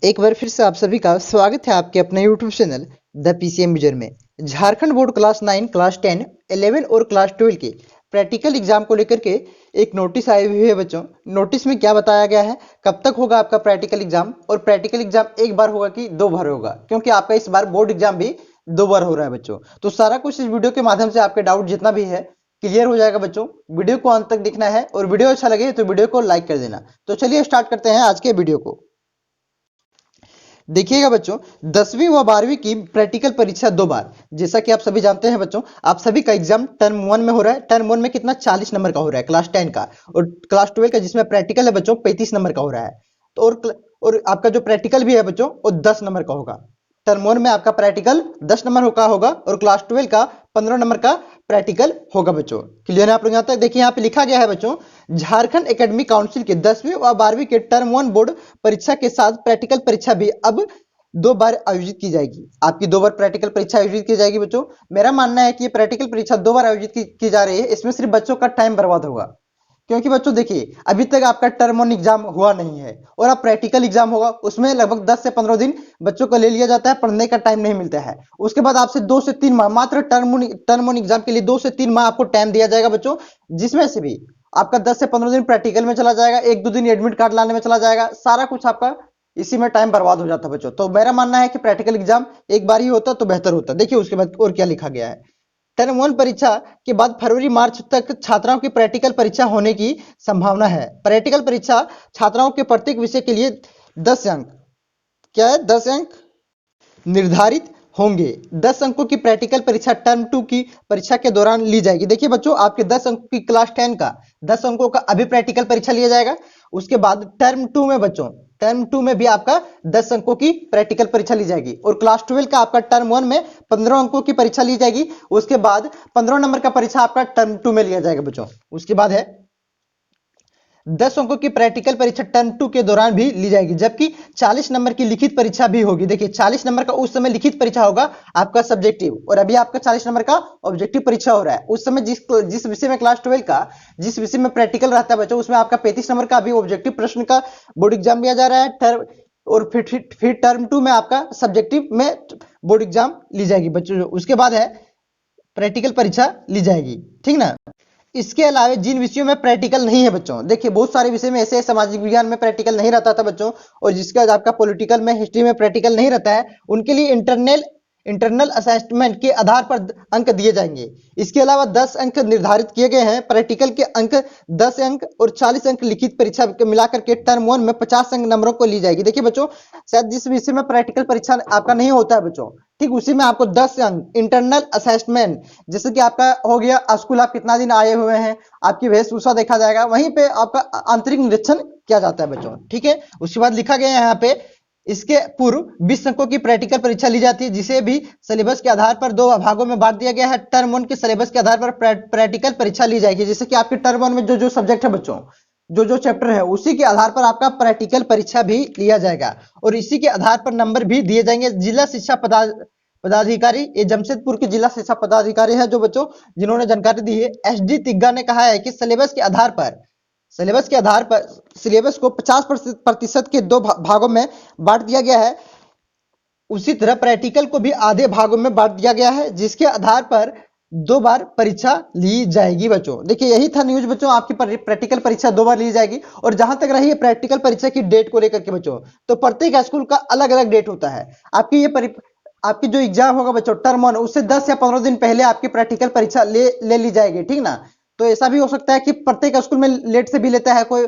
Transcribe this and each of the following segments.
एक बार फिर से आप सभी का स्वागत है आपके अपने YouTube channel the PCM user में। झारखंड बोर्ड क्लास 9, क्लास 10, 11 और क्लास 12 के प्रैक्टिकल एग्जाम को लेकर के एक नोटिस आई हुई है बच्चों। नोटिस में क्या बताया गया है, कब तक होगा आपका प्रैक्टिकल एग्जाम, और प्रैक्टिकल एग्जाम एक बार होगा कि दो बार होगा, क्योंकि आपका इस बार बोर्ड एग्जाम भी दो बार हो रहा है बच्चों। तो सारा कुछ इस वीडियो के माध्यम से आपके डाउट जितना भी है क्लियर हो जाएगा बच्चों। वीडियो को अंत तक देखना है और वीडियो अच्छा लगे तो वीडियो को लाइक कर देना। तो चलिए स्टार्ट करते हैं आज के वीडियो को। देखिएगा बच्चों, 10वीं व 12वीं की प्रैक्टिकल परीक्षा दो बार, जैसा कि आप सभी जानते हैं बच्चों, आप सभी का एग्जाम टर्म 1 में हो रहा है। टर्म 1 में कितना 40 नंबर का हो रहा है क्लास 10 का, और क्लास 12 का जिसमें प्रैक्टिकल है बच्चों 35 नंबर का हो रहा है। तो और आपका जो प्रैक्टिकल भी है बच्चों वो 10 नंबर का होगा। टर्म 1 में आपका प्रैक्टिकल 10 नंबर का होगा और क्लास 12 का 15 नंबर का प्रैक्टिकल होगा बच्चों। क्लियर है आप लोग यहाँ तक? देखिए यहाँ पे लिखा गया है बच्चों, झारखंड एकेडमिक काउंसिल के 10वीं व 12वीं के टर्म 1 बोर्ड परीक्षा के साथ प्रैक्टिकल परीक्षा भी अब दो बार आयोजित की जाएगी। आपकी दो बार प्रैक्टिकल परीक्षा आयोजित की जाएगी बच्चों। मेरा मानना है कि ये प्रैक्टिकल परीक्षा दो बार आयोजित की जा रही है, इसमें सिर्फ बच्चों का टाइम बर्बाद होगा। क्योंकि बच्चों देखिए, अभी तक आपका टर्म 1 एग्जाम हुआ नहीं है और अब प्रैक्टिकल एग्जाम होगा, उसमें लगभग 10 से 15 दिन बच्चों को ले लिया जाता है, पढ़ने का टाइम नहीं मिलता है। उसके बाद आपसे 2 से 3 माह, मात्र टर्म 1 एग्जाम के लिए 2 से 3 माह आपको टाइम दिया जाएगा बच्चों, जिसमें से भी आपका 10 से 15 दिन प्रैक्टिकल में चला जाएगा, 1-2 दिन एडमिट कार्ड लाने में चला जाएगा, सारा कुछ आपका इसी में टाइम बर्बाद हो जाता है बच्चों। तो मेरा मानना है कि प्रैक्टिकल एग्जाम एक बार ही होता तो बेहतर होता। देखिए उसके बाद और क्या लिखा गया है। टर्म 1 परीक्षा के बाद फरवरी मार्च तक छात्राओं की प्रैक्टिकल परीक्षा होने की संभावना है। प्रैक्टिकल परीक्षा छात्राओं के प्रत्येक विषय के लिए 10 अंक, क्या है, 10 अंक निर्धारित होंगे। 10 अंकों की प्रैक्टिकल परीक्षा टर्म 2 की परीक्षा के दौरान ली जाएगी। देखिए बच्चों, आपके 10 अंकों की क्लास 10 का 10 अंकों का अभी प्रैक्टिकल परीक्षा लिया जाएगा। उसके बाद टर्म 2 में बच्चों, टर्म 2 में भी आपका 10 अंकों की प्रैक्टिकल परीक्षा ली जाएगी, और क्लास 12 का आपका टर्म 1 में 15 अंकों की परीक्षा ली जाएगी। उसके बाद 15 नंबर का परीक्षा आपका टर्म 2 में लिया जाएगा बच्चों। उसके बाद है 10 अंकों की प्रैक्टिकल परीक्षा टर्म 2 के दौरान भी ली जाएगी, जबकि 40 नंबर की लिखित परीक्षा भी होगी। देखिए 40 नंबर का उस समय लिखित परीक्षा होगा आपका सब्जेक्टिव, और अभी आपका 40 नंबर का ऑब्जेक्टिव परीक्षा हो रहा है। उस समय जिस विषय में क्लास 12 का जिस विषय में प्रैक्टिकल रहता है बच्चों, उसमें आपका 35 नंबर का अभी ऑब्जेक्टिव प्रश्न का बोर्ड एग्जाम लिया जा रहा है। और फिर टर्म 2 में आपका सब्जेक्टिव में बोर्ड एग्जाम ली जाएगी बच्चों। उसके बाद है प्रैक्टिकल परीक्षा ली जाएगी, ठीक ना। इसके अलावा जिन विषयों में प्रैक्टिकल नहीं है बच्चों, देखिए बहुत सारे विषय में ऐसे सामाजिक विज्ञान में प्रैक्टिकल नहीं रहता था बच्चों, और जिसका आपका पॉलिटिकल में, हिस्ट्री में प्रैक्टिकल नहीं रहता है, उनके लिए इंटरनल असेसमेंट के आधार पर अंक दिए जाएंगे। इसके अलावा 10 अंक निर्धारित किए गए हैं। प्रैक्टिकल के अंक 10 अंक और 40 अंक लिखित परीक्षा के मिलाकर के टर्म 1 में 50 अंक नंबरों को ली जाएगी। देखिए बच्चों, शायद जिस विषय में प्रैक्टिकल परीक्षा आपका नहीं होता है बच्चों, ठीक उसी में आपको 10 अंक इंटरनल असेसमेंट, जैसे कि आपका हो गया स्कूल, आप कितना दिन आए हुए हैं, आपकी वेशभूषा देखा जाएगा, वहीं पे आपका आंतरिक निरीक्षण किया जाता है बच्चों, ठीक है। उसके बाद लिखा गया है यहाँ पे, इसके पूर्व 20 अंकों की प्रैक्टिकल परीक्षा ली जाती है, जिसे भी सिलेबस के आधार पर दो भागों में बांट दिया गया है। टर्म 1 के सिलेबस के आधार पर प्रैक्टिकल परीक्षा ली जाएगी, जैसे कि आपके टर्म 1 में जो सब्जेक्ट है बच्चों, जो चैप्टर है, उसी के आधार पर आपका प्रैक्टिकल परीक्षा भी लिया जाएगा, और इसी के आधार पर नंबर भी दिए जाएंगे। जिला शिक्षा पदाधिकारी, ये जमशेदपुर के जिला शिक्षा पदाधिकारी है जो बच्चों जिन्होंने जानकारी दी है, SD तिग्गा ने कहा है कि सिलेबस के आधार पर सिलेबस को 50% के दो भागों में बांट दिया गया है। उसी तरह प्रैक्टिकल को भी आधे भागों में बांट दिया गया है, जिसके आधार पर दो बार परीक्षा ली जाएगी बच्चों। देखिए यही था न्यूज बच्चों, आपकी प्रैक्टिकल परीक्षा दो बार ली जाएगी। और जहां तक रही है प्रैक्टिकल परीक्षा की डेट को लेकर के बच्चों, तो प्रत्येक स्कूल का अलग अलग डेट होता है। आपकी जो एग्जाम होगा बच्चों टर्म 1, उससे 10 या 15 दिन पहले आपकी प्रैक्टिकल परीक्षा ले ली जाएगी, ठीक ना। तो ऐसा भी हो सकता है कि प्रत्येक स्कूल में लेट से भी लेता है, कोई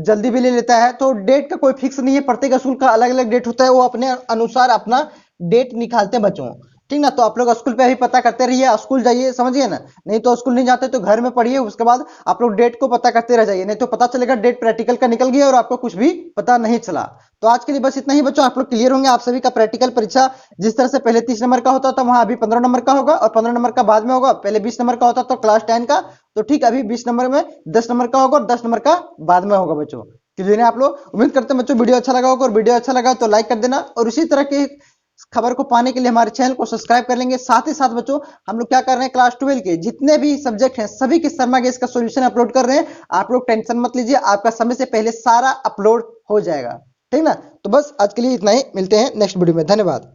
जल्दी भी ले लेता है, तो डेट का कोई फिक्स नहीं है। प्रत्येक स्कूल का अलग अलग डेट होता है, वो अपने अनुसार अपना डेट निकालते हैं बच्चों, ठीक ना। तो आप लोग स्कूल पे भी पता करते रहिए, स्कूल जाइए, समझिए ना। नहीं तो स्कूल नहीं जाते तो घर में पढ़िए, उसके बाद आप लोग डेट को पता करते रह जाइए, नहीं तो पता चलेगा डेट प्रैक्टिकल का निकल गया और आपको कुछ भी पता नहीं चला। तो आज के लिए बस इतना ही बच्चों, आप लोग क्लियर होंगे। आप सभी का प्रैक्टिकल परीक्षा जिस तरह से पहले 30 नंबर का होता था, वहां अभी 15 नंबर का होगा, और 15 नंबर का बाद में होगा। पहले 20 नंबर का होता था क्लास 10 का, तो ठीक अभी 20 नंबर में 10 नंबर का होगा, और 10 नंबर का बाद में होगा बच्चों। क्लियर है आप लोग? उम्मीद करते हैं बच्चों वीडियो अच्छा लगा होगा, और वीडियो अच्छा लगा तो लाइक कर देना, और इसी तरह की खबर को पाने के लिए हमारे चैनल को सब्सक्राइब कर लेंगे। साथ ही साथ बच्चों, हम लोग क्या कर रहे हैं, क्लास 12 के जितने भी सब्जेक्ट हैं सभी के शर्मा गेस का सॉल्यूशन अपलोड कर रहे हैं। आप लोग टेंशन मत लीजिए, आपका समय से पहले सारा अपलोड हो जाएगा। ठीक ना। तो बस आज के लिए इतना ही, मिलते हैं नेक्स्ट वीडियो में, धन्यवाद।